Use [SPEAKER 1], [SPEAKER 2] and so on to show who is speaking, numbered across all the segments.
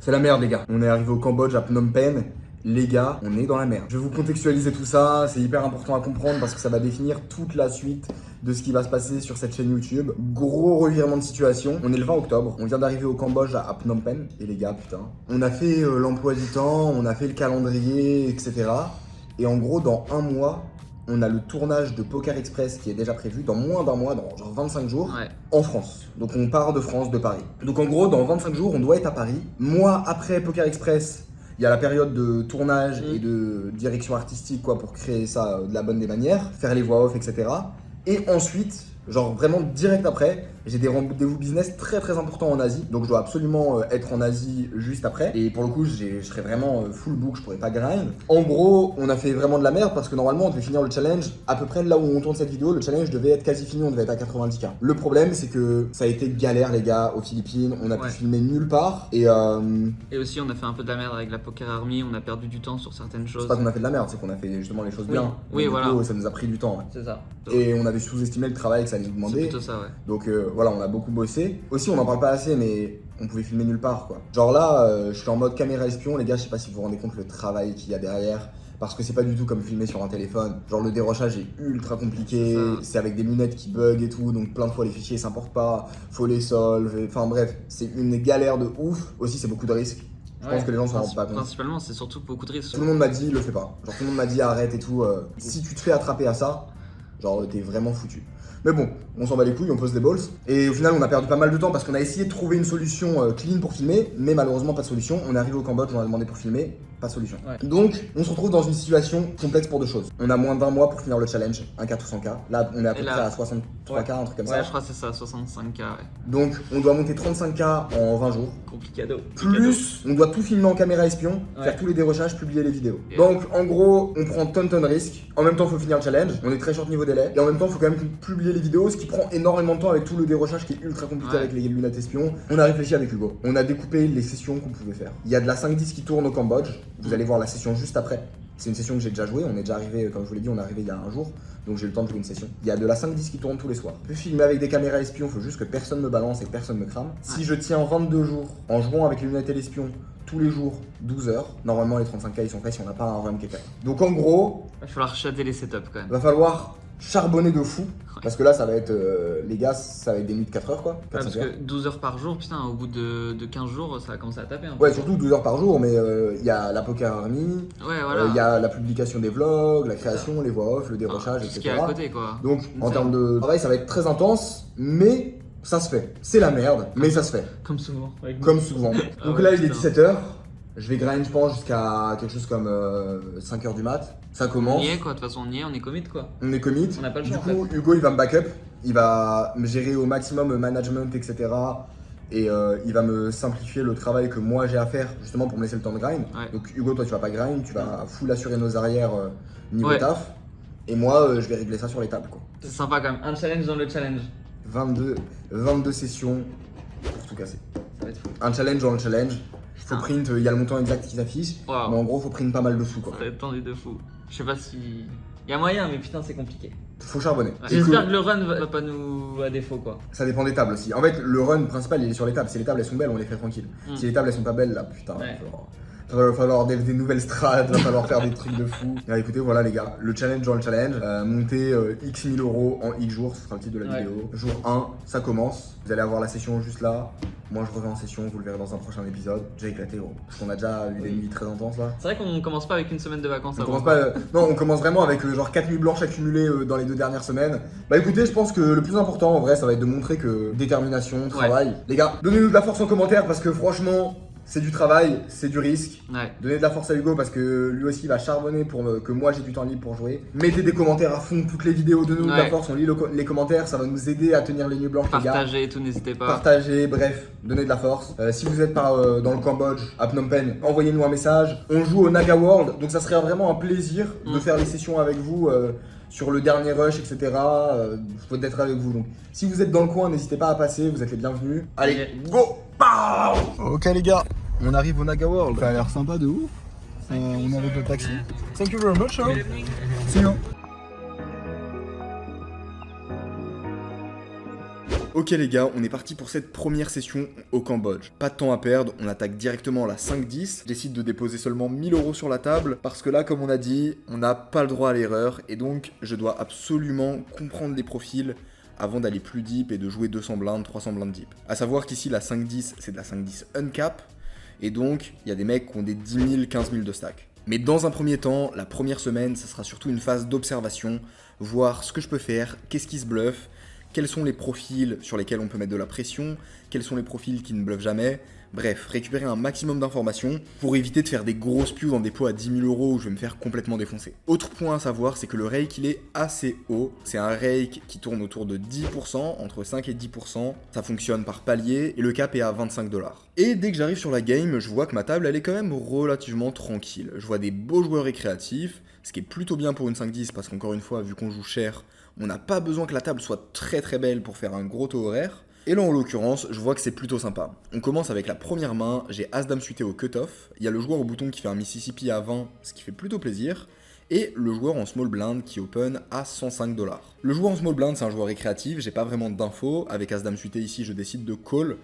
[SPEAKER 1] C'est la merde les gars. On est arrivé au Cambodge à Phnom Penh. Les gars, on est dans la merde. Je vais vous contextualiser tout ça, c'est hyper important à comprendre parce que ça va définir toute la suite de ce qui va se passer sur cette chaîne YouTube. Gros revirement de situation. On est le 20 octobre, on vient d'arriver au Cambodge à Phnom Penh. Et les gars, putain, on a fait l'emploi du temps, on a fait le calendrier, etc. Et en gros, dans un mois, on a le tournage de Poker Express qui est déjà prévu dans moins d'un mois, dans genre 25 jours, en France. Donc on part de France, de Paris. Donc en gros, dans 25 jours, on doit être à Paris. Moi, après Poker Express, il y a la période de tournage et de direction artistique quoi, pour créer ça de la bonne des manières, faire les voix off, etc. Et ensuite, genre vraiment direct après, j'ai des rendez-vous business très très importants en Asie. Donc je dois absolument être en Asie juste après. Et pour le coup, je serai vraiment full book, je pourrais pas grind. En gros, on a fait vraiment de la merde parce que normalement on devait finir le challenge à peu près là où on tourne cette vidéo. Le challenge devait être quasi fini, on devait être à 90K. Le problème, c'est que ça a été galère les gars aux Philippines. On a pu filmer nulle part. Et
[SPEAKER 2] aussi, on a fait un peu de la merde avec la Poker Army. On a perdu du temps sur certaines choses.
[SPEAKER 1] C'est pas qu'on a fait de la merde, c'est qu'on a fait justement les choses bien.
[SPEAKER 2] Oui, voilà.
[SPEAKER 1] Coup, ça nous a pris du temps.
[SPEAKER 2] C'est ça.
[SPEAKER 1] Et on avait sous-estimé le travail que ça allait nous demander.
[SPEAKER 2] C'est plutôt ça, ouais.
[SPEAKER 1] Donc voilà, on a beaucoup bossé. Aussi, on en parle pas assez, mais on pouvait filmer nulle part quoi. Genre là, je suis en mode caméra espion, les gars, je sais pas si vous vous rendez compte le travail qu'il y a derrière. Parce que c'est pas du tout comme filmer sur un téléphone. Genre le dérochage est ultra compliqué, c'est avec des lunettes qui bug et tout, donc plein de fois les fichiers s'importent pas, faut les solve, enfin bref, c'est une galère de ouf. Aussi, c'est beaucoup de risques. Je pense que les gens s'en rendent pas compte.
[SPEAKER 2] Principalement, c'est surtout beaucoup de risques.
[SPEAKER 1] Tout le monde m'a dit, le fais pas. Genre tout le monde m'a dit, arrête et tout. Si tu te fais attraper à ça, genre t'es vraiment foutu. Mais bon, on s'en bat les couilles, on pose les balls. Et au final, on a perdu pas mal de temps parce qu'on a essayé de trouver une solution clean pour filmer, mais malheureusement pas de solution. On est arrivé au Cambodge, on a demandé pour filmer, pas de solution. Donc, on se retrouve dans une situation complexe pour deux choses. On a moins d'un mois pour finir le challenge, un 400K. Là, on est à peu près à 63K, un truc comme ça.
[SPEAKER 2] Ouais, je crois que c'est ça, 65K,
[SPEAKER 1] Donc, on doit monter 35K en 20 jours.
[SPEAKER 2] Complicado.
[SPEAKER 1] Plus, on doit tout filmer en caméra espion, faire tous les dérochages, publier les vidéos. Donc, en gros, on prend tonne de risques. En même temps, il faut finir le challenge. On est très short niveau délai. Et en même temps, il faut quand même publier les vidéos, ce qui prend énormément de temps avec tout le dérochage qui est ultra compliqué avec les lunettes espions. On a réfléchi avec Hugo. On a découpé les sessions qu'on pouvait faire. Il y a de la 5-10 qui tourne au Cambodge. Vous allez voir la session juste après. C'est une session que j'ai déjà jouée. On est déjà arrivé, comme je vous l'ai dit, on est arrivé il y a un jour. Donc j'ai eu le temps de jouer une session. Il y a de la 5-10 qui tourne tous les soirs. Je peux filmer avec des caméras espions, il faut juste que personne me balance et que personne me crame. Si je tiens 22 jours en jouant avec les lunettes et l'espion tous les jours, 12 heures, normalement les 35K ils sont faits si on n'a pas un run qui est fait. Donc en gros,
[SPEAKER 2] il va falloir chatter les setups quand même.
[SPEAKER 1] Va falloir charbonner de fou. Parce que là, ça va être, les gars, ça va être des nuits de 4 heures quoi. 4,
[SPEAKER 2] parce que 12 heures par jour, putain, au bout de 15 jours, ça va commencer à taper un peu.
[SPEAKER 1] Ouais, surtout 12 heures par jour, mais il y a la Poker Army, il y a la publication des vlogs, la création, les voix off, le dérochage, etc.
[SPEAKER 2] Ce qui est à côté quoi.
[SPEAKER 1] Donc, en termes de travail, ça va être très intense, mais ça se fait. C'est la merde, mais ça se fait.
[SPEAKER 2] Comme souvent.
[SPEAKER 1] Comme souvent. Donc là, il est 17h. Je vais grind, je pense, jusqu'à quelque chose comme 5h du mat. Ça commence.
[SPEAKER 2] On y est quoi, de toute façon on y est, on est commit quoi.
[SPEAKER 1] On est commit.
[SPEAKER 2] On n'a pas le
[SPEAKER 1] Du
[SPEAKER 2] choix,
[SPEAKER 1] coup, Hugo il va me backup. Il va me gérer au maximum le management, etc. Et il va me simplifier le travail que moi j'ai à faire justement pour me laisser le temps de grind. Donc Hugo, toi tu vas pas grind, tu vas full assurer nos arrières niveau taf. Et moi je vais régler ça sur les tables quoi.
[SPEAKER 2] C'est sympa quand même, un challenge dans le challenge.
[SPEAKER 1] 22 sessions pour tout casser.
[SPEAKER 2] Ça va être fou.
[SPEAKER 1] Un challenge dans le challenge. Faut print, il y a le montant exact qui s'affiche, mais en gros faut print pas mal de sous quoi.
[SPEAKER 2] Ça va être tendu de fou. Je sais pas si... Il y a moyen mais putain c'est compliqué.
[SPEAKER 1] Faut charbonner.
[SPEAKER 2] J'espère que le run va pas nous à défaut quoi.
[SPEAKER 1] Ça dépend des tables aussi. En fait le run principal il est sur les tables. Si les tables elles sont belles on les fait tranquilles. Si les tables elles sont pas belles là putain il va falloir des nouvelles strats, il va falloir faire des trucs de fou. Alors, écoutez, voilà les gars, le challenge dans le challenge, monter X 1000 € en X jours, ce sera le titre de la vidéo. Jour 1, ça commence, vous allez avoir la session juste là. Moi je reviens en session, vous le verrez dans un prochain épisode. J'ai éclaté gros, parce qu'on a déjà eu des nuits très intenses là.
[SPEAKER 2] C'est vrai qu'on commence pas avec une semaine de vacances avant.
[SPEAKER 1] Non, on commence vraiment avec genre 4 nuits blanches accumulées dans les 2 dernières semaines. Bah écoutez, je pense que le plus important en vrai, ça va être de montrer que détermination, travail. Les gars, donnez-nous de la force en commentaire parce que franchement... C'est du travail, c'est du risque. Donnez de la force à Hugo parce que lui aussi va charbonner pour que moi j'ai du temps libre pour jouer. Mettez des commentaires à fond, toutes les vidéos, donnez-nous de la force, on lit les commentaires, ça va nous aider à tenir les nuits blanches.
[SPEAKER 2] Partagez et tout, n'hésitez pas.
[SPEAKER 1] Partagez, bref, donnez de la force. Si vous êtes dans le Cambodge, à Phnom Penh, envoyez-nous un message. On joue au Naga World, donc ça serait vraiment un plaisir de faire les sessions avec vous. Sur le dernier rush, etc. Faut d'être avec vous. Donc, si vous êtes dans le coin, n'hésitez pas à passer, vous êtes les bienvenus. Allez, go! Ok les gars, on arrive au Naga World. Ça a l'air sympa de ouf. On est avec le taxi. Thank you very much. See you. Ok les gars, on est parti pour cette première session au Cambodge. Pas de temps à perdre, on attaque directement la 5-10. Je décide de déposer seulement 1000 € sur la table parce que là, comme on a dit, on n'a pas le droit à l'erreur et donc je dois absolument comprendre les profils avant d'aller plus deep et de jouer 200 blindes, 300 blindes deep. A savoir qu'ici la 5-10 c'est de la 5-10 uncap et donc il y a des mecs qui ont des 10 000, 15 000 de stack. Mais dans un premier temps, la première semaine, ça sera surtout une phase d'observation, voir ce que je peux faire, qu'est-ce qui se bluffe, quels sont les profils sur lesquels on peut mettre de la pression, quels sont les profils qui ne bluffent jamais, bref, récupérer un maximum d'informations pour éviter de faire des grosses pews dans des pots à 10 000 € où je vais me faire complètement défoncer. Autre point à savoir, c'est que le rake il est assez haut, c'est un rake qui tourne autour de 10%, entre 5 et 10%, ça fonctionne par palier et le cap est à 25 $. Et dès que j'arrive sur la game, je vois que ma table elle est quand même relativement tranquille. Je vois des beaux joueurs récréatifs, ce qui est plutôt bien pour une 5-10 parce qu'encore une fois, vu qu'on joue cher, on n'a pas besoin que la table soit très très belle pour faire un gros taux horaire. Et là en l'occurrence, je vois que c'est plutôt sympa. On commence avec la première main, j'ai As-Dame suité au cut-off. Il y a le joueur au bouton qui fait un Mississippi à 20, ce qui fait plutôt plaisir. Et le joueur en small blind qui open à 105 $. Le joueur en small blind c'est un joueur récréatif, j'ai pas vraiment d'infos. Avec As-Dame suité ici, je décide de call.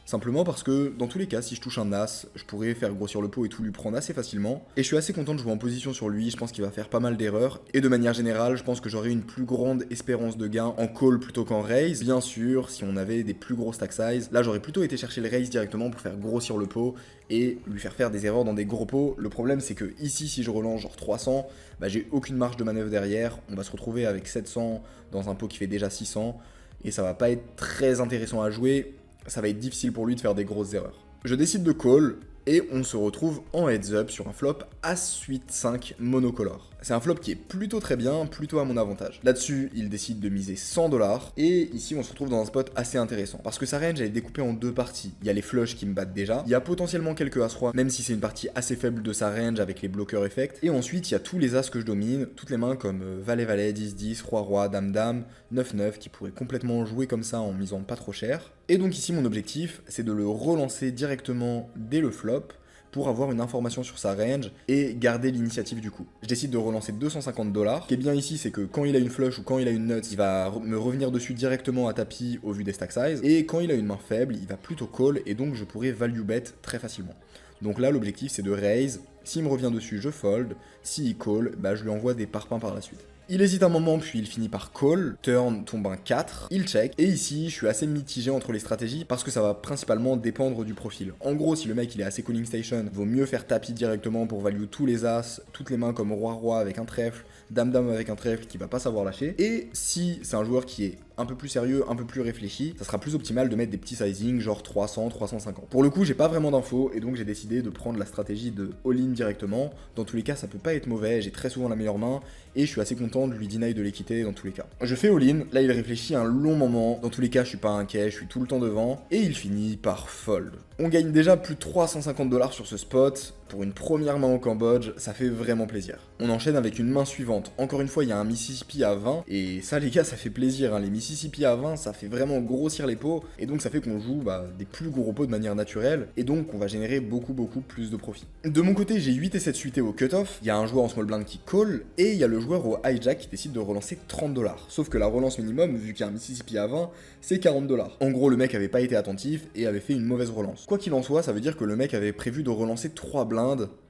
[SPEAKER 1] Simplement parce que, dans tous les cas, si je touche un As, je pourrais faire grossir le pot et tout lui prendre assez facilement. Et je suis assez content de jouer en position sur lui, je pense qu'il va faire pas mal d'erreurs. Et de manière générale, je pense que j'aurais une plus grande espérance de gain en call plutôt qu'en raise. Bien sûr, si on avait des plus gros stack size, là j'aurais plutôt été chercher le raise directement pour faire grossir le pot et lui faire des erreurs dans des gros pots. Le problème c'est que ici, si je relance genre 300, bah, j'ai aucune marge de manœuvre derrière. On va se retrouver avec 700 dans un pot qui fait déjà 600. Et ça va pas être très intéressant à jouer. Ça va être difficile pour lui de faire des grosses erreurs. Je décide de call et on se retrouve en heads up sur un flop As-8-5 monocolore. C'est un flop qui est plutôt très bien, plutôt à mon avantage. Là-dessus, il décide de miser 100 $. Et ici, on se retrouve dans un spot assez intéressant. Parce que sa range, elle est découpée en deux parties. Il y a les flushs qui me battent déjà. Il y a potentiellement quelques As-Roi, même si c'est une partie assez faible de sa range avec les bloqueurs effect. Et ensuite, il y a tous les As que je domine. Toutes les mains comme Valet-Valet, 10-10, Roi-Roi, Dame-Dame, 9-9, qui pourraient complètement jouer comme ça en misant pas trop cher. Et donc ici, mon objectif, c'est de le relancer directement dès le flop pour avoir une information sur sa range et garder l'initiative du coup. Je décide de relancer 250 $. Ce qui est bien ici, c'est que quand il a une flush ou quand il a une nuts, il va me revenir dessus directement à tapis au vu des stack size. Et quand il a une main faible, il va plutôt call et donc je pourrais value bet très facilement. Donc là, l'objectif, c'est de raise. S'il me revient dessus, je fold. S'il call, bah, je lui envoie des parpaings par la suite. Il hésite un moment, puis il finit par call, turn tombe un 4, il check, et ici je suis assez mitigé entre les stratégies parce que ça va principalement dépendre du profil. En gros, si le mec il est assez calling station, vaut mieux faire tapis directement pour value tous les as, toutes les mains comme roi-roi avec un trèfle, dame-dame avec un trèfle qui va pas savoir lâcher, et si c'est un joueur qui est un peu plus sérieux, un peu plus réfléchi, ça sera plus optimal de mettre des petits sizing genre 300, 350. Pour le coup, j'ai pas vraiment d'infos et donc j'ai décidé de prendre la stratégie de all-in directement. Dans tous les cas, ça peut pas être mauvais, j'ai très souvent la meilleure main et je suis assez content de lui deny de l'équité dans tous les cas. Je fais all-in, là il réfléchit un long moment, dans tous les cas je suis pas inquiet, je suis tout le temps devant et il finit par fold. On gagne déjà plus de 350 $ sur ce spot. Pour une première main au Cambodge, ça fait vraiment plaisir. On enchaîne avec une main suivante. Encore une fois, il y a un Mississippi à 20. Et ça, les gars, ça fait plaisir. Hein. Les Mississippi à 20, ça fait vraiment grossir les pots. Et donc, ça fait qu'on joue des plus gros pots de manière naturelle. Et donc, on va générer beaucoup plus de profit. De mon côté, j'ai 8 et 7 suités au cutoff. Il y a un joueur en small blind qui call. Et il y a le joueur au hijack qui décide de relancer 30 $. Sauf que la relance minimum, vu qu'il y a un Mississippi à 20, c'est 40 $. En gros, le mec avait pas été attentif et avait fait une mauvaise relance. Quoi qu'il en soit, ça veut dire que le mec avait prévu de relancer 3 blindes.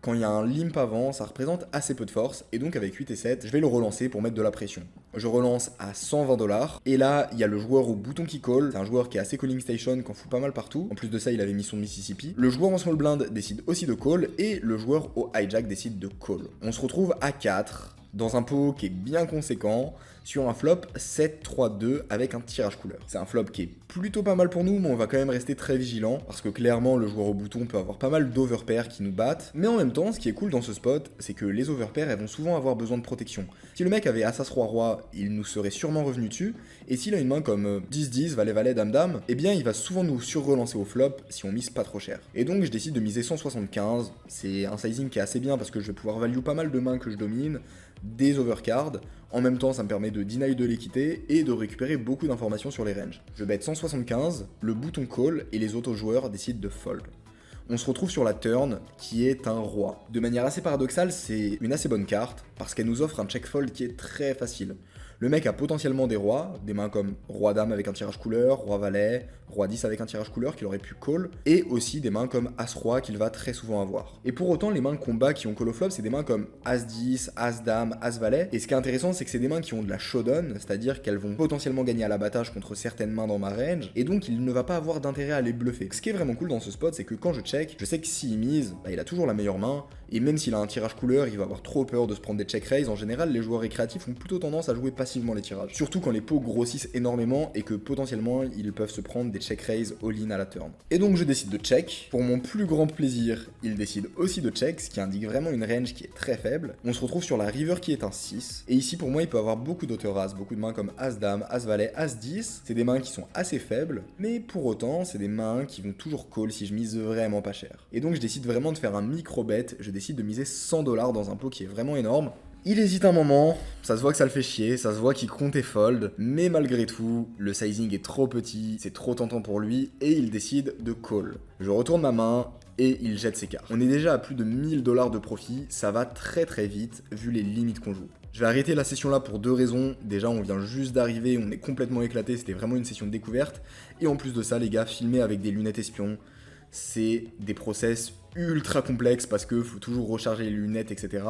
[SPEAKER 1] Quand il y a un limp avant, ça représente assez peu de force, et donc avec 8 et 7, je vais le relancer pour mettre de la pression. Je relance à 120 $, et là, il y a le joueur au bouton qui call, c'est un joueur qui est assez calling station, qui en fout pas mal partout, en plus de ça, il avait mis son Mississippi. Le joueur en small blind décide aussi de call, et le joueur au hijack décide de call. On se retrouve à 4, dans un pot qui est bien conséquent, sur un flop 7-3-2 avec un tirage couleur. C'est un flop qui est plutôt pas mal pour nous, mais on va quand même rester très vigilant, parce que clairement le joueur au bouton peut avoir pas mal d'overpairs qui nous battent, mais en même temps, ce qui est cool dans ce spot, c'est que les overpairs, elles vont souvent avoir besoin de protection. Si le mec avait As-Roi-Roi, il nous serait sûrement revenu dessus, et s'il a une main comme 10-10, Valet-Valet, Dame-Dame, eh bien il va souvent nous surrelancer au flop si on mise pas trop cher. Et donc je décide de miser 175, c'est un sizing qui est assez bien parce que je vais pouvoir value pas mal de mains que je domine, des overcards. En même temps, ça me permet de deny de l'équité et de récupérer beaucoup d'informations sur les ranges. Je bet 175, le bouton call et les autres joueurs décident de fold. On se retrouve sur la turn qui est un roi. De manière assez paradoxale, c'est une assez bonne carte parce qu'elle nous offre un check fold qui est très facile. Le mec a potentiellement des rois, des mains comme roi-dame avec un tirage couleur, roi-valet, roi-10 avec un tirage couleur qu'il aurait pu call, et aussi des mains comme as-roi qu'il va très souvent avoir. Et pour autant, les mains combat qui ont call au flop, c'est des mains comme as-10, as-dame, as-valet, et ce qui est intéressant, c'est que c'est des mains qui ont de la showdown, c'est-à-dire qu'elles vont potentiellement gagner à l'abattage contre certaines mains dans ma range, et donc il ne va pas avoir d'intérêt à les bluffer. Ce qui est vraiment cool dans ce spot, c'est que quand je check, je sais que s'il mise, il a toujours la meilleure main, et même s'il a un tirage couleur, il va avoir trop peur de se prendre des check raise. En général, les joueurs récréatifs ont plutôt tendance à jouer passivement les tirages. Surtout quand les pots grossissent énormément et que potentiellement ils peuvent se prendre des check raise all-in à la turn. Et donc je décide de check. Pour mon plus grand plaisir, il décide aussi de check, ce qui indique vraiment une range qui est très faible. On se retrouve sur la river qui est un 6. Et ici pour moi, il peut avoir beaucoup d'auteur-as, beaucoup de mains comme as-dame, as-valet, as-10. C'est des mains qui sont assez faibles, mais pour autant, c'est des mains qui vont toujours call si je mise vraiment pas cher. Et donc je décide vraiment de faire un micro-bet. Je décide de miser 100$ dans un pot qui est vraiment énorme. Il hésite un moment, ça se voit que ça le fait chier, ça se voit qu'il compte et fold, mais malgré tout, le sizing est trop petit, c'est trop tentant pour lui, et il décide de call. Je retourne ma main, et il jette ses cartes. On est déjà à plus de 1000$ de profit, ça va très très vite, vu les limites qu'on joue. Je vais arrêter la session là pour deux raisons. Déjà, on vient juste d'arriver, on est complètement éclaté, c'était vraiment une session de découverte. Et en plus de ça, les gars, filmer avec des lunettes espions, c'est des process ultra complexe parce que faut toujours recharger les lunettes, etc.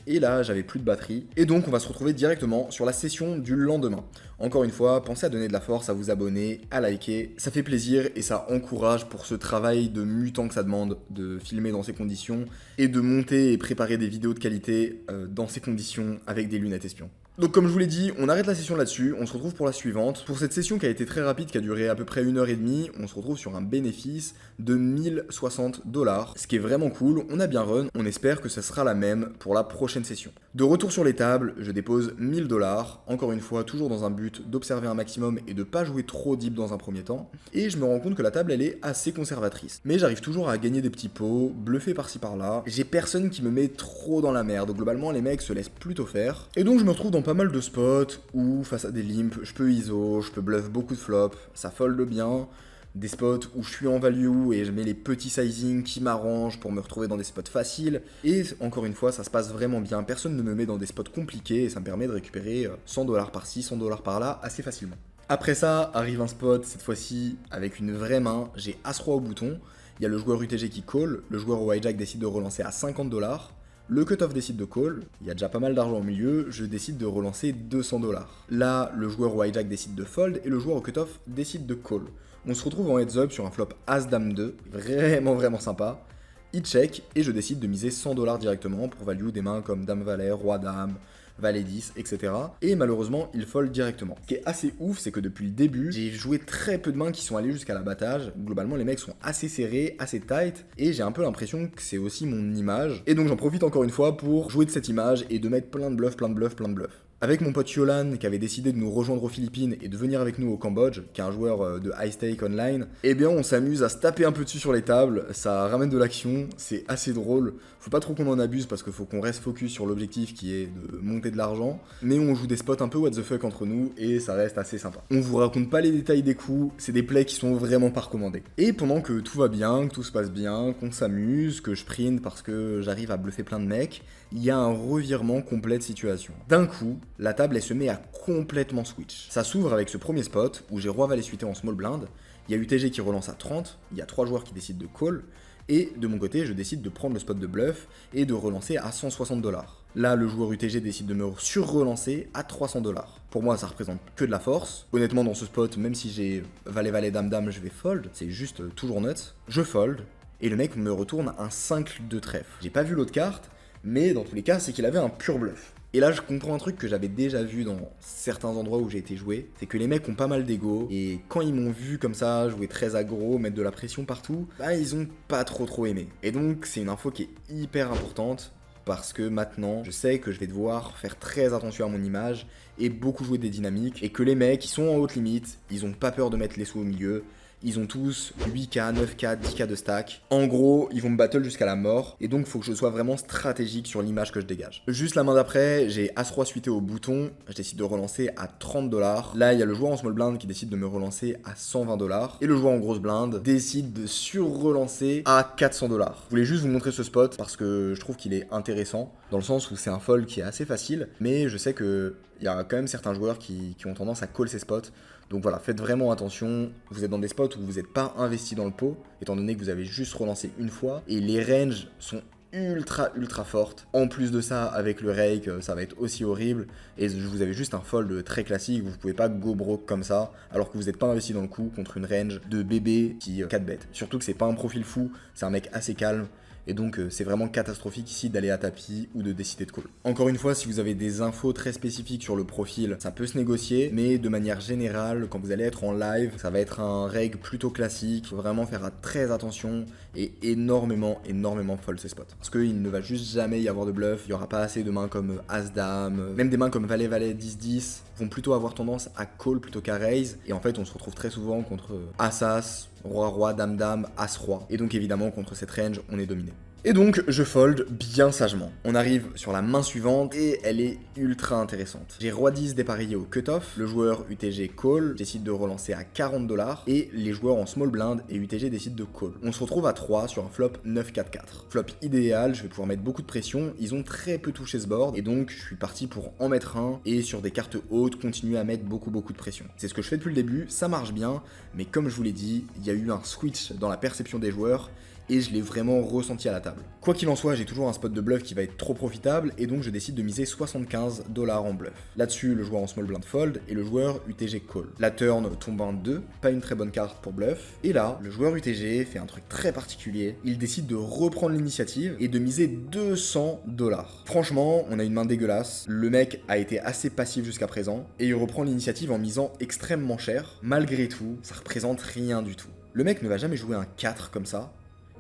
[SPEAKER 1] Et là, j'avais plus de batterie. Et donc, on va se retrouver directement sur la session du lendemain. Encore une fois, pensez à donner de la force, à vous abonner, à liker. Ça fait plaisir et ça encourage pour ce travail de mutant que ça demande de filmer dans ces conditions et de monter et préparer des vidéos de qualité dans ces conditions avec des lunettes espions. Donc comme je vous l'ai dit, on arrête la session là-dessus, on se retrouve pour la suivante. Pour cette session qui a été très rapide, qui a duré à peu près 1h30, on se retrouve sur un bénéfice de 1060$, ce qui est vraiment cool, on a bien run, on espère que ça sera la même pour la prochaine session. De retour sur les tables, je dépose 1000$, encore une fois toujours dans un but d'observer un maximum et de pas jouer trop deep dans un premier temps, et je me rends compte que la table elle est assez conservatrice. Mais j'arrive toujours à gagner des petits pots, bluffer par-ci par-là, j'ai personne qui me met trop dans la merde, globalement les mecs se laissent plutôt faire, et donc je me retrouve dans pas mal de spots où face à des limps, je peux ISO, je peux bluff beaucoup de flops, ça fold bien, des spots où je suis en value et je mets les petits sizing qui m'arrangent pour me retrouver dans des spots faciles, et encore une fois ça se passe vraiment bien, personne ne me met dans des spots compliqués et ça me permet de récupérer 100$ par-ci, 100$ par-là assez facilement. Après ça arrive un spot, cette fois-ci avec une vraie main, j'ai As-Roi au bouton, il y a le joueur UTG qui call, le joueur au hijack décide de relancer à 50$, le cutoff décide de call, il y a déjà pas mal d'argent au milieu, je décide de relancer 200$. Là, le joueur au hijack décide de fold et le joueur au cutoff décide de call. On se retrouve en heads up sur un flop As-Dame 2, vraiment sympa. Il check et je décide de miser 100$ directement pour value des mains comme Dame-Valet, Roi-Dame, Valet 10, etc. Et malheureusement, il fold directement. Ce qui est assez ouf, c'est que depuis le début, j'ai joué très peu de mains qui sont allées jusqu'à l'abattage. Globalement, les mecs sont assez serrés, assez tight, et j'ai un peu l'impression que c'est aussi mon image. Et donc j'en profite encore une fois pour jouer de cette image et de mettre plein de bluffs. Avec mon pote Yolan qui avait décidé de nous rejoindre aux Philippines et de venir avec nous au Cambodge, qui est un joueur de high stake online, eh bien on s'amuse à se taper un peu dessus sur les tables, ça ramène de l'action, c'est assez drôle. Faut pas trop qu'on en abuse parce qu'il faut qu'on reste focus sur l'objectif qui est de monter de l'argent, mais on joue des spots un peu what the fuck entre nous et ça reste assez sympa. On vous raconte pas les détails des coups, c'est des plays qui sont vraiment pas recommandés. Et pendant que tout va bien, que tout se passe bien, qu'on s'amuse, que je print parce que j'arrive à bluffer plein de mecs, il y a un revirement complet de situation. D'un coup, la table elle se met à complètement switch. Ça s'ouvre avec ce premier spot où j'ai Roi Valet suité en small blind, il y a UTG qui relance à 30, il y a 3 joueurs qui décident de call, et de mon côté je décide de prendre le spot de bluff et de relancer à 160$. Là le joueur UTG décide de me sur-relancer à 300$. Pour moi ça représente que de la force. Honnêtement dans ce spot, même si j'ai Valet Dame Dame, je vais fold, c'est juste toujours nuts. Je fold, et le mec me retourne un 5 de trèfle. J'ai pas vu l'autre carte, mais dans tous les cas c'est qu'il avait un pur bluff. Et là, je comprends un truc que j'avais déjà vu dans certains endroits où j'ai été jouer, c'est que les mecs ont pas mal d'ego, et quand ils m'ont vu comme ça, jouer très aggro, mettre de la pression partout, bah ils ont pas trop aimé. Et donc, c'est une info qui est hyper importante, parce que maintenant, je sais que je vais devoir faire très attention à mon image, et beaucoup jouer des dynamiques, et que les mecs, ils sont en haute limite, ils ont pas peur de mettre les sous au milieu, Ils ont tous 8k, 9k, 10k de stack. En gros, ils vont me battle jusqu'à la mort. Et donc, il faut que je sois vraiment stratégique sur l'image que je dégage. Juste la main d'après, j'ai As-Roi suité au bouton. Je décide de relancer à 30$. Là, il y a le joueur en small blind qui décide de me relancer à 120$. Et le joueur en grosse blinde décide de sur-relancer à 400$. Je voulais juste vous montrer ce spot parce que je trouve qu'il est intéressant. Dans le sens où c'est un fold qui est assez facile. Mais je sais qu'il y a quand même certains joueurs qui ont tendance à call ces spots. Donc voilà, faites vraiment attention, vous êtes dans des spots où vous n'êtes pas investi dans le pot, étant donné que vous avez juste relancé une fois, et les ranges sont ultra fortes. En plus de ça, avec le rake, ça va être aussi horrible, et vous avez juste un fold très classique, vous pouvez pas go broke comme ça, alors que vous n'êtes pas investi dans le coup contre une range de bébé qui 4 bêtes. Surtout que c'est pas un profil fou, c'est un mec assez calme. Et donc c'est vraiment catastrophique ici d'aller à tapis ou de décider de call. Encore une fois, si vous avez des infos très spécifiques sur le profil, ça peut se négocier, mais de manière générale, quand vous allez être en live, ça va être un reg plutôt classique. Il faut vraiment faire très attention et énormément fold ces spots. Parce qu'il ne va juste jamais y avoir de bluff, il n'y aura pas assez de mains comme As-Dame, même des mains comme Valet-Valet 10-10 vont plutôt avoir tendance à call plutôt qu'à raise. Et en fait, on se retrouve très souvent contre As-As, Roi-Roi, Dame-Dame, As-Roi. Et donc évidemment, contre cette range, on est dominé. Et donc, je fold bien sagement. On arrive sur la main suivante et elle est ultra intéressante. J'ai Roi 10 dépareillé au cutoff, le joueur UTG call, décide de relancer à 40$ et les joueurs en small blind et UTG décident de call. On se retrouve à 3 sur un flop 9-4-4. Flop idéal, je vais pouvoir mettre beaucoup de pression, ils ont très peu touché ce board et donc je suis parti pour en mettre un et sur des cartes hautes continuer à mettre beaucoup de pression. C'est ce que je fais depuis le début, ça marche bien, mais comme je vous l'ai dit, il y a eu un switch dans la perception des joueurs et je l'ai vraiment ressenti à la table. Quoi qu'il en soit, j'ai toujours un spot de bluff qui va être trop profitable et donc je décide de miser 75$ en bluff. Là-dessus, le joueur en small blind fold et le joueur UTG call. La turn tombe en 2, pas une très bonne carte pour bluff. Et là, le joueur UTG fait un truc très particulier, il décide de reprendre l'initiative et de miser 200$. Franchement, on a une main dégueulasse, le mec a été assez passif jusqu'à présent et il reprend l'initiative en misant extrêmement cher. Malgré tout, ça représente rien du tout. Le mec ne va jamais jouer un 4 comme ça.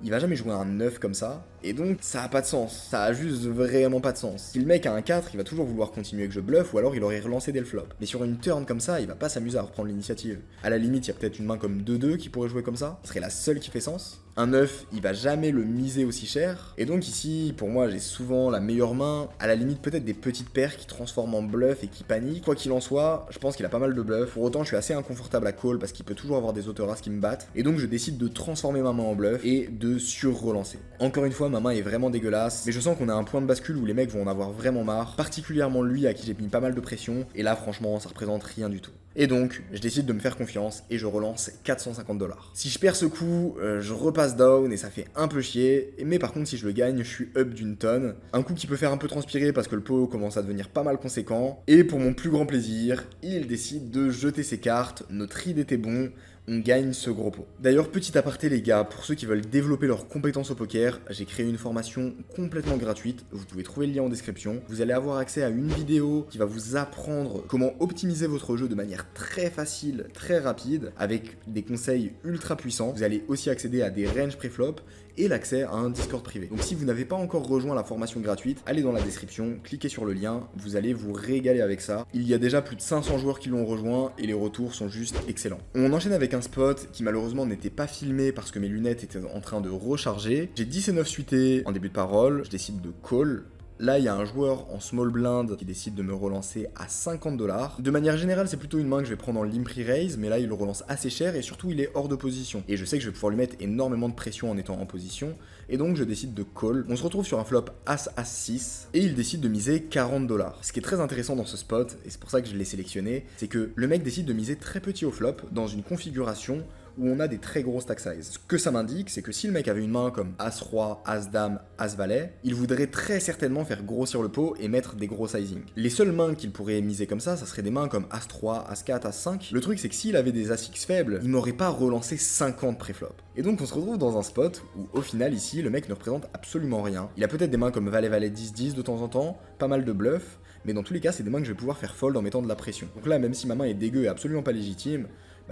[SPEAKER 1] Il va jamais jouer un 9 comme ça, et donc ça a pas de sens, ça a juste vraiment pas de sens. Si le mec a un 4, il va toujours vouloir continuer que je bluffe, ou alors il aurait relancé dès le flop. Mais sur une turn comme ça, il va pas s'amuser à reprendre l'initiative. À la limite, il y a peut-être une main comme 2-2 qui pourrait jouer comme ça, ce serait la seule qui fait sens. Un 9, il va jamais le miser aussi cher, et donc ici, pour moi, j'ai souvent la meilleure main, à la limite peut-être des petites paires qui transforment en bluff et qui paniquent. Quoi qu'il en soit, je pense qu'il a pas mal de bluff, pour autant je suis assez inconfortable à call parce qu'il peut toujours avoir des autoras qui me battent, et donc je décide de transformer ma main en bluff et de sur-relancer. Encore une fois, ma main est vraiment dégueulasse, mais je sens qu'on a un point de bascule où les mecs vont en avoir vraiment marre, particulièrement lui à qui j'ai mis pas mal de pression, et là franchement ça représente rien du tout. Et donc, je décide de me faire confiance et je relance 450$. Si je perds ce coup, je repasse down et ça fait un peu chier, mais par contre si je le gagne, je suis up d'une tonne. Un coup qui peut faire un peu transpirer parce que le pot commence à devenir pas mal conséquent, et pour mon plus grand plaisir, il décide de jeter ses cartes, notre idée était bon, on gagne ce gros pot. D'ailleurs, petit aparté les gars, pour ceux qui veulent développer leurs compétences au poker, j'ai créé une formation complètement gratuite, vous pouvez trouver le lien en description. Vous allez avoir accès à une vidéo qui va vous apprendre comment optimiser votre jeu de manière très facile, très rapide, avec des conseils ultra puissants. Vous allez aussi accéder à des ranges pré-flop et l'accès à un Discord privé. Donc si vous n'avez pas encore rejoint la formation gratuite, allez dans la description, cliquez sur le lien, vous allez vous régaler avec ça. Il y a déjà plus de 500 joueurs qui l'ont rejoint et les retours sont juste excellents. On enchaîne avec un spot qui malheureusement n'était pas filmé parce que mes lunettes étaient en train de recharger. J'ai 10 et 9 suités en début de parole, je décide de call. Là, il y a un joueur en small blind qui décide de me relancer à 50$. De manière générale, c'est plutôt une main que je vais prendre en limp pre-raise, mais là, il le relance assez cher et surtout, il est hors de position. Et je sais que je vais pouvoir lui mettre énormément de pression en étant en position, et donc je décide de call. On se retrouve sur un flop As-As-6, et il décide de miser 40$. Ce qui est très intéressant dans ce spot, et c'est pour ça que je l'ai sélectionné, c'est que le mec décide de miser très petit au flop dans une configuration où on a des très gros stack size. Ce que ça m'indique, c'est que si le mec avait une main comme As-Roi, As-Dame, As-Valet, il voudrait très certainement faire grossir le pot et mettre des gros sizing. Les seules mains qu'il pourrait miser comme ça serait des mains comme As-3, As-4, As-5. Le truc, c'est que s'il avait des As-X faibles, il m'aurait pas relancé 50 préflop. Et donc on se retrouve dans un spot où au final ici, le mec ne représente absolument rien. Il a peut-être des mains comme Valet-Valet 10-10 de temps en temps, pas mal de bluffs, mais dans tous les cas, c'est des mains que je vais pouvoir faire fold en mettant de la pression. Donc là, même si ma main est dégueu et absolument pas légitime,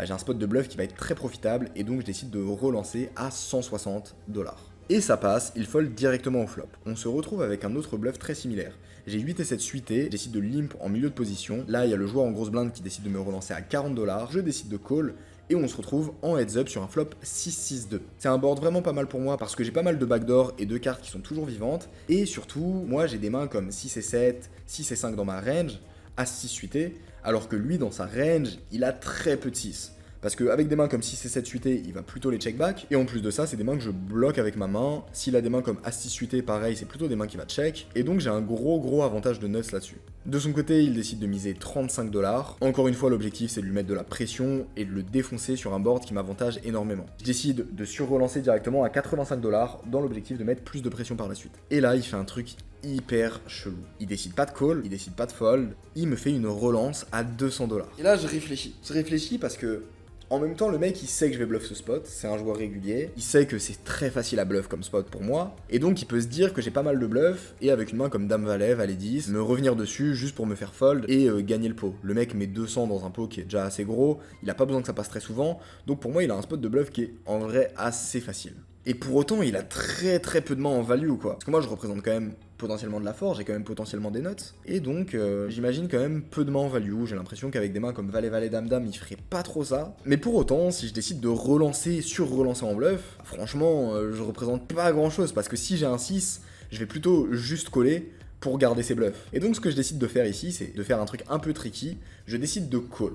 [SPEAKER 1] j'ai un spot de bluff qui va être très profitable et donc je décide de relancer à 160$. Et ça passe, il fold directement au flop. On se retrouve avec un autre bluff très similaire. J'ai 8 et 7 suités, je décide de limp en milieu de position. Là, il y a le joueur en grosse blinde qui décide de me relancer à 40$, je décide de call. Et on se retrouve en heads up sur un flop 6-6-2. C'est un board vraiment pas mal pour moi parce que j'ai pas mal de backdoor et de cartes qui sont toujours vivantes. Et surtout, moi j'ai des mains comme 6 et 7, 6 et 5 dans ma range, As-6 suité, alors que lui dans sa range, il a très peu de 6. Parce qu'avec des mains comme 6 et 7 suités, il va plutôt les check back. Et en plus de ça, c'est des mains que je bloque avec ma main. S'il a des mains comme As-6 suité, pareil, c'est plutôt des mains qu'il va check. Et donc j'ai un gros avantage de nuts là-dessus. De son côté, il décide de miser 35$. Encore une fois, l'objectif c'est de lui mettre de la pression et de le défoncer sur un board qui m'avantage énormément. Je décide de surrelancer directement à 85$ dans l'objectif de mettre plus de pression par la suite. Et là, il fait un truc hyper chelou. Il décide pas de call, il décide pas de fold, il me fait une relance à 200$. Et là, je réfléchis parce que en même temps, le mec, il sait que je vais bluff ce spot, c'est un joueur régulier, il sait que c'est très facile à bluff comme spot pour moi, et donc il peut se dire que j'ai pas mal de bluff, et avec une main comme Dame-Valet, Valet 10, me revenir dessus juste pour me faire fold et gagner le pot. Le mec met 200 dans un pot qui est déjà assez gros, il a pas besoin que ça passe très souvent, donc pour moi, il a un spot de bluff qui est en vrai assez facile. Et pour autant, il a très peu de mains en value, quoi. Parce que moi, je représente quand même potentiellement de la force, j'ai quand même potentiellement des nuts. Et donc, j'imagine quand même peu de mains en value. J'ai l'impression qu'avec des mains comme Valet, Valet, Dame, Dame, il ferait pas trop ça. Mais pour autant, si je décide de relancer, sur-relancer en bluff, franchement, je représente pas grand-chose. Parce que si j'ai un 6, je vais plutôt juste coller pour garder ses bluffs. Et donc, ce que je décide de faire ici, c'est de faire un truc un peu tricky. Je décide de call.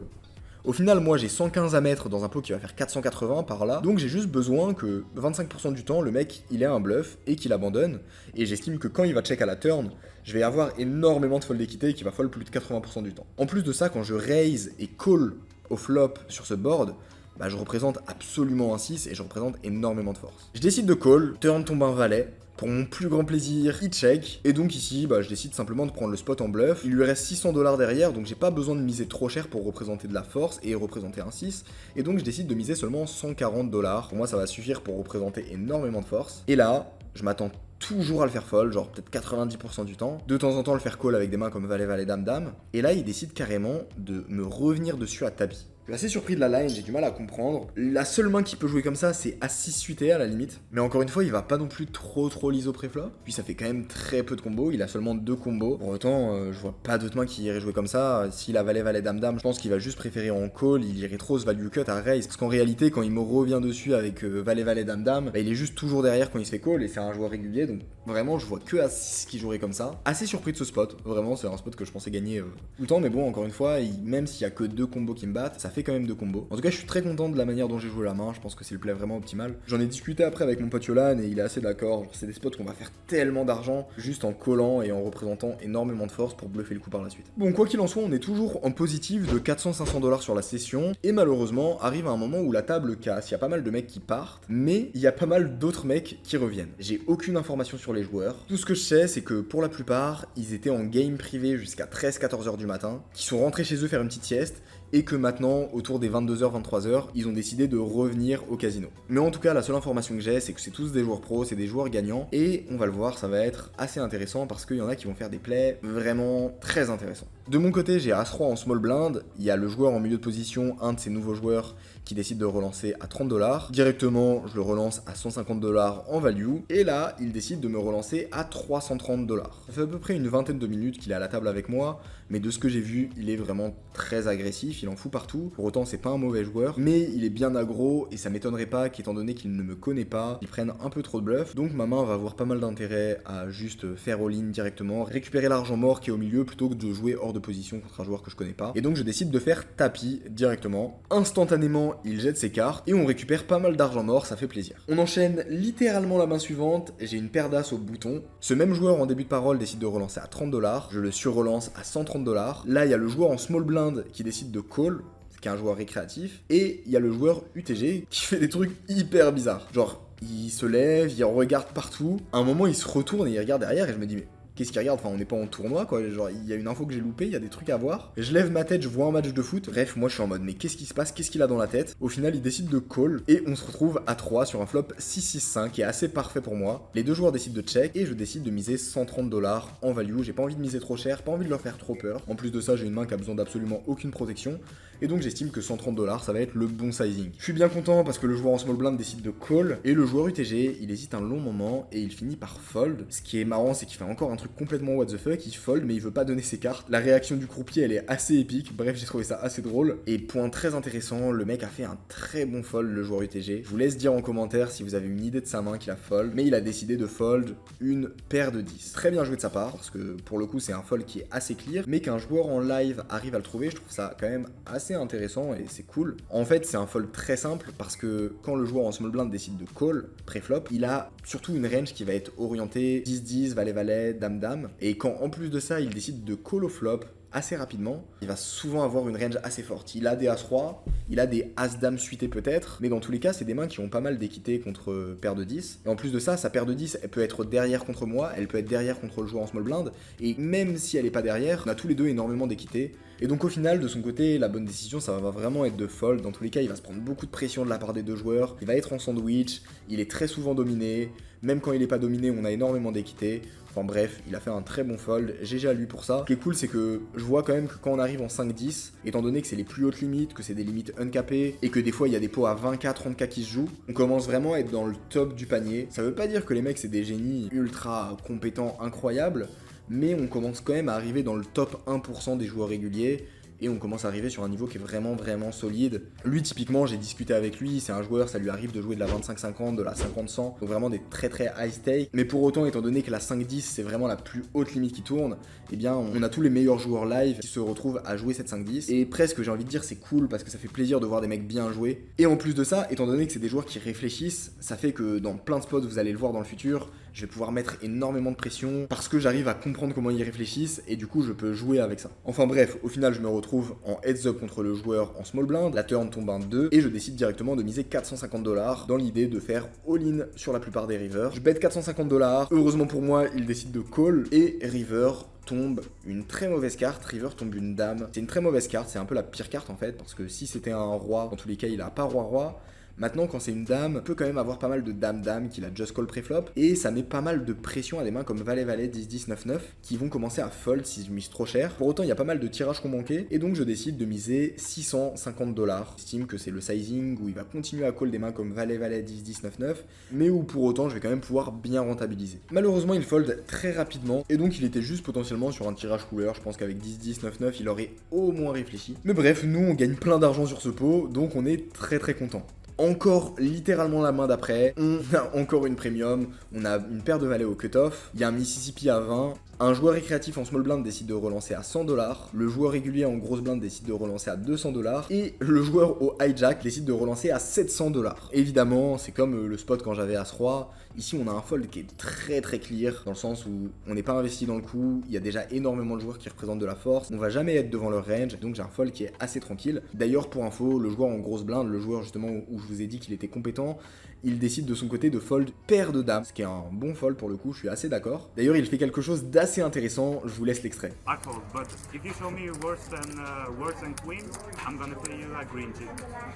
[SPEAKER 1] Au final, moi j'ai 115 à mettre dans un pot qui va faire 480 par là, donc j'ai juste besoin que 25% du temps, le mec il ait un bluff et qu'il abandonne, et j'estime que quand il va check à la turn, je vais avoir énormément de fold d'équité qui va fold plus de 80% du temps. En plus de ça, quand je raise et call au flop sur ce board, bah je représente absolument un 6 et je représente énormément de force. Je décide de call, turn tombe un valet. Pour mon plus grand plaisir, il check, et donc ici, bah, je décide simplement de prendre le spot en bluff. Il lui reste 600$ derrière, donc j'ai pas besoin de miser trop cher pour représenter de la force et représenter un 6, et donc je décide de miser seulement 140$. Pour moi, ça va suffire pour représenter énormément de force. Et là, je m'attends toujours à le faire fold, genre peut-être 90% du temps. De temps en temps, le faire call avec des mains comme Valet, Valet, Dame, Dame. Et là, il décide carrément de me revenir dessus à tapis. Je suis assez surpris de la line, j'ai du mal à comprendre. La seule main qui peut jouer comme ça, c'est As-6 suité à la limite. Mais encore une fois, il va pas non plus trop l'ISO pré-flop. Puis ça fait quand même très peu de combos, il a seulement 2 combos. Pour autant, je vois pas d'autres mains qui iraient jouer comme ça. S'il a Valet, Valet, Dame, Dame, je pense qu'il va juste préférer en call, il irait trop se value cut à raise. Parce qu'en réalité, quand il me revient dessus avec Valet, Valet, Dame, Dame, bah, il est juste toujours derrière quand il se fait call et c'est un joueur régulier. Donc vraiment, je vois que As-6 qui jouerait comme ça. Assez surpris de ce spot, vraiment, c'est un spot que je pensais gagner tout le temps. Mais bon, encore une fois, même s'il y a que 2 combos qui me battent, ça fait quand même 2 combos. En tout cas, je suis très content de la manière dont j'ai joué la main, je pense que c'est le play vraiment optimal. J'en ai discuté après avec mon pote Yolan et il est assez d'accord. C'est des spots qu'on va faire tellement d'argent juste en collant et en représentant énormément de force pour bluffer le coup par la suite. Bon, quoi qu'il en soit, on est toujours en positif de 400-500$ sur la session et malheureusement, arrive un moment où la table casse. Il y a pas mal de mecs qui partent, mais il y a pas mal d'autres mecs qui reviennent. J'ai aucune information sur les joueurs. Tout ce que je sais, c'est que pour la plupart, ils étaient en game privé jusqu'à 13-14h du matin, qui sont rentrés chez eux faire une petite sieste et que maintenant, autour des 22h, 23h, ils ont décidé de revenir au casino. Mais en tout cas, la seule information que j'ai, c'est que c'est tous des joueurs pros, c'est des joueurs gagnants, et on va le voir, ça va être assez intéressant parce qu'il y en a qui vont faire des plays vraiment très intéressants. De mon côté, j'ai As-3 en small blind, il y a le joueur en milieu de position, un de ces nouveaux joueurs qui décide de relancer à 30$. Directement, je le relance à 150$ en value, et là, il décide de me relancer à 330$. Ça fait à peu près une vingtaine de minutes qu'il est à la table avec moi, mais de ce que j'ai vu, il est vraiment très agressif, il en fout partout. Pour autant, c'est pas un mauvais joueur, mais il est bien aggro et ça m'étonnerait pas qu'étant donné qu'il ne me connaît pas, il prenne un peu trop de bluff. Donc ma main va avoir pas mal d'intérêt à juste faire all-in directement, récupérer l'argent mort qui est au milieu plutôt que de jouer hors de position contre un joueur que je connais pas. Et donc je décide de faire tapis directement. Instantanément, il jette ses cartes et on récupère pas mal d'argent mort, ça fait plaisir. On enchaîne littéralement la main suivante, j'ai une paire d'as au bouton. Ce même joueur en début de parole décide de relancer à 30$, je le surrelance à 130$. Là, il y a le joueur en small blind qui décide de call, qui est un joueur récréatif, et il y a le joueur UTG qui fait des trucs hyper bizarres. Genre, il se lève, il regarde partout, à un moment il se retourne et il regarde derrière et je me dis mais qu'est-ce qu'il regarde? Enfin, on n'est pas en tournoi, quoi. Genre, il y a une info que j'ai loupée, il y a des trucs à voir. Je lève ma tête, je vois un match de foot. Bref, moi, je suis en mode, mais qu'est-ce qui se passe? Qu'est-ce qu'il a dans la tête? Au final, il décide de call et on se retrouve à 3 sur un flop 6-6-5 qui est assez parfait pour moi. Les deux joueurs décident de check et je décide de miser 130$ en value. J'ai pas envie de miser trop cher, pas envie de leur faire trop peur. En plus de ça, j'ai une main qui a besoin d'absolument aucune protection. Et donc j'estime que 130$, ça va être le bon sizing. Je suis bien content parce que le joueur en small blind décide de call et le joueur UTG, il hésite un long moment et il finit par fold. Ce qui est marrant, c'est qu'il fait encore un truc complètement what the fuck, il fold mais il veut pas donner ses cartes. La réaction du croupier, elle est assez épique. Bref, j'ai trouvé ça assez drôle. Et point très intéressant, le mec a fait un très bon fold, le joueur UTG. Je vous laisse dire en commentaire si vous avez une idée de sa main qu'il a fold, mais il a décidé de fold une paire de 10. Très bien joué de sa part, parce que pour le coup c'est un fold qui est assez clear, mais qu'un joueur en live arrive à le trouver, je trouve ça quand même assez intéressant et c'est cool. En fait, c'est un fold très simple parce que quand le joueur en small blind décide de call pré-flop, il a surtout une range qui va être orientée 10-10, valet-valet, dame-dame, et quand en plus de ça il décide de call au flop assez rapidement, il va souvent avoir une range assez forte. Il a des As-Roi, il a des As-Dame suités peut-être, mais dans tous les cas, c'est des mains qui ont pas mal d'équité contre paire de 10. Et en plus de ça, sa paire de 10, elle peut être derrière contre moi, elle peut être derrière contre le joueur en small blind, et même si elle est pas derrière, on a tous les deux énormément d'équité. Et donc au final, de son côté, la bonne décision, ça va vraiment être de fold. Dans tous les cas, il va se prendre beaucoup de pression de la part des deux joueurs, il va être en sandwich, il est très souvent dominé, même quand il est pas dominé, on a énormément d'équité. Enfin bref, il a fait un très bon fold, GG à lui pour ça. Ce qui est cool, c'est que je vois quand même que quand on arrive en 5-10, étant donné que c'est les plus hautes limites, que c'est des limites uncapées, et que des fois il y a des pots à 20k, 30k qui se jouent, on commence vraiment à être dans le top du panier. Ça veut pas dire que les mecs c'est des génies ultra compétents, incroyables, mais on commence quand même à arriver dans le top 1% des joueurs réguliers, et on commence à arriver sur un niveau qui est vraiment solide. Lui typiquement, j'ai discuté avec lui, c'est un joueur, ça lui arrive de jouer de la 25-50, de la 50-100, donc vraiment des très high stake. Mais pour autant, étant donné que la 5-10 c'est vraiment la plus haute limite qui tourne, eh bien on a tous les meilleurs joueurs live qui se retrouvent à jouer cette 5-10. Et presque j'ai envie de dire c'est cool parce que ça fait plaisir de voir des mecs bien jouer. Et en plus de ça, étant donné que c'est des joueurs qui réfléchissent, ça fait que dans plein de spots, vous allez le voir dans le futur, je vais pouvoir mettre énormément de pression parce que j'arrive à comprendre comment ils réfléchissent et du coup je peux jouer avec ça. Enfin bref, au final je me retrouve en heads up contre le joueur en small blind, la turn tombe en 2 et je décide directement de miser 450$ dans l'idée de faire all-in sur la plupart des rivers. Je bet 450$, heureusement pour moi il décide de call et river tombe une très mauvaise carte, river tombe une dame. C'est une très mauvaise carte, c'est un peu la pire carte en fait parce que si c'était un roi, dans tous les cas il a pas roi-roi. Maintenant, quand c'est une dame, on peut quand même avoir pas mal de dame-dame qu'il a just call pré-flop, et ça met pas mal de pression à des mains comme valet-valet, 10-10, 9-9, qui vont commencer à fold si je mise trop cher. Pour autant, il y a pas mal de tirages qu'on manquait, et donc je décide de miser 650$. J'estime que c'est le sizing où il va continuer à call des mains comme valet-valet, 10-10, 9-9, mais où pour autant je vais quand même pouvoir bien rentabiliser. Malheureusement, il fold très rapidement, et donc il était juste potentiellement sur un tirage couleur. Je pense qu'avec 10-10, 9-9, il aurait au moins réfléchi. Mais bref, nous on gagne plein d'argent sur ce pot, donc on est très content. Encore littéralement la main d'après, on a encore une premium, on a une paire de valets au cutoff, il y a un Mississippi à 20, un joueur récréatif en small blind décide de relancer à 100$, le joueur régulier en grosse blind décide de relancer à 200$, et le joueur au hijack décide de relancer à 700$. Évidemment, c'est comme le spot quand j'avais As-Roi, ici on a un fold qui est très clear, dans le sens où on n'est pas investi dans le coup, il y a déjà énormément de joueurs qui représentent de la force, on va jamais être devant leur range, donc j'ai un fold qui est assez tranquille. D'ailleurs pour info, le joueur en grosse blind, le joueur justement où je vous ai dit qu'il était compétent, il décide de son côté de fold paire de dames, ce qui est un bon fold pour le coup, je suis assez d'accord. D'ailleurs il fait quelque chose d'assez intéressant, je vous laisse l'extrait.
[SPEAKER 3] I call, but if you show me worse than queen, I'm gonna pay you a green tip.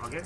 [SPEAKER 3] Okay?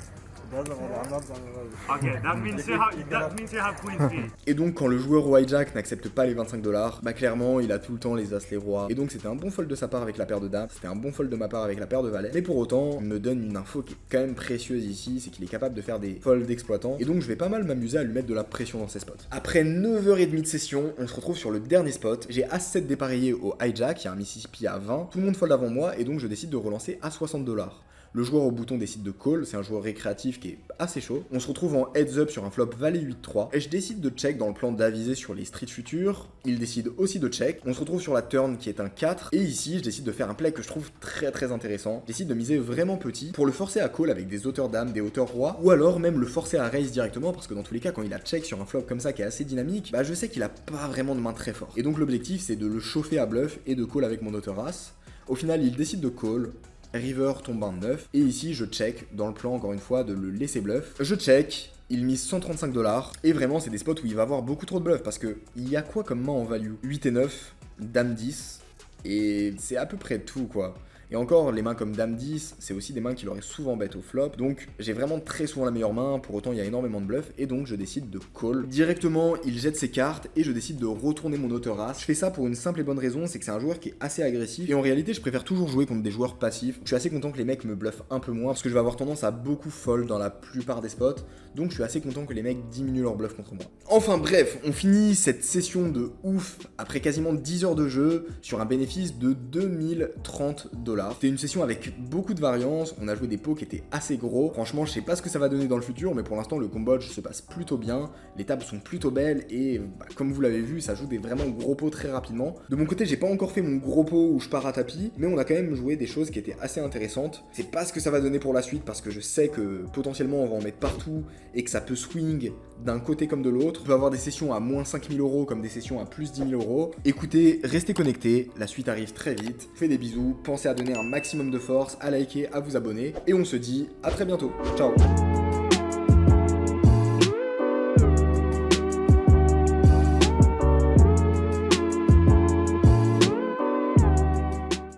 [SPEAKER 3] Okay, that means you have queen feet.
[SPEAKER 1] Et donc quand le joueur au hijack n'accepte pas les 25$, bah clairement il a tout le temps les as, les rois. Et donc c'était un bon fold de sa part avec la paire de dames, c'était un bon fold de ma part avec la paire de valets. Mais pour autant, il me donne une info qui est quand même précieuse ici, c'est qu'il est capable de faire des folds d'exploitants. Et donc je vais pas mal m'amuser à lui mettre de la pression dans ses spots. Après 9h30 de session, on se retrouve sur le dernier spot. J'ai As-7 dépareillé au hijack, il y a un Mississippi à 20, tout le monde fold avant moi et donc je décide de relancer à 60$. Le joueur au bouton décide de call, c'est un joueur récréatif qui est assez chaud. On se retrouve en heads up sur un flop valet 8-3 et je décide de check dans le plan d'aviser sur les streets futurs. Il décide aussi de check. On se retrouve sur la turn qui est un 4 et ici je décide de faire un play que je trouve très intéressant. Je décide de miser vraiment petit pour le forcer à call avec des hauteurs dames, des hauteurs rois ou alors même le forcer à raise directement parce que dans tous les cas quand il a check sur un flop comme ça qui est assez dynamique, bah je sais qu'il a pas vraiment de main très forte. Et donc l'objectif c'est de le chauffer à bluff et de call avec mon hauteur as. Au final il décide de call. River tombe en 9, et ici je check, dans le plan encore une fois de le laisser bluff. Je check, il mise 135$, et vraiment c'est des spots où il va avoir beaucoup trop de bluff, parce que il y a quoi comme main en value? 8 et 9, Dame 10, et c'est à peu près tout quoi. Et encore, les mains comme Dame 10, c'est aussi des mains qui l'auraient souvent bête au flop. Donc j'ai vraiment très souvent la meilleure main, pour autant il y a énormément de bluff, et donc je décide de call. Directement, il jette ses cartes, et je décide de retourner mon auto-race. Je fais ça pour une simple et bonne raison, c'est que c'est un joueur qui est assez agressif, et en réalité je préfère toujours jouer contre des joueurs passifs. Je suis assez content que les mecs me bluffent un peu moins, parce que je vais avoir tendance à beaucoup fold dans la plupart des spots, donc je suis assez content que les mecs diminuent leur bluff contre moi. Enfin bref, on finit cette session de ouf, après quasiment 10 heures de jeu, sur un bénéfice de 2030 $. C'était une session avec beaucoup de variance, on a joué des pots qui étaient assez gros. Franchement, je sais pas ce que ça va donner dans le futur, mais pour l'instant, le Cambodge se passe plutôt bien. Les tables sont plutôt belles et comme vous l'avez vu, ça joue des vraiment gros pots très rapidement. De mon côté, j'ai pas encore fait mon gros pot où je pars à tapis, mais on a quand même joué des choses qui étaient assez intéressantes. C'est pas ce que ça va donner pour la suite parce que je sais que potentiellement on va en mettre partout et que ça peut swing d'un côté comme de l'autre. On peut avoir des sessions à moins 5 000 € comme des sessions à plus 10 000 €. Écoutez, restez connectés, la suite arrive très vite. Je vous fais des bisous, pensez à donner un maximum de force, à liker, à vous abonner, et on se dit à très bientôt. Ciao.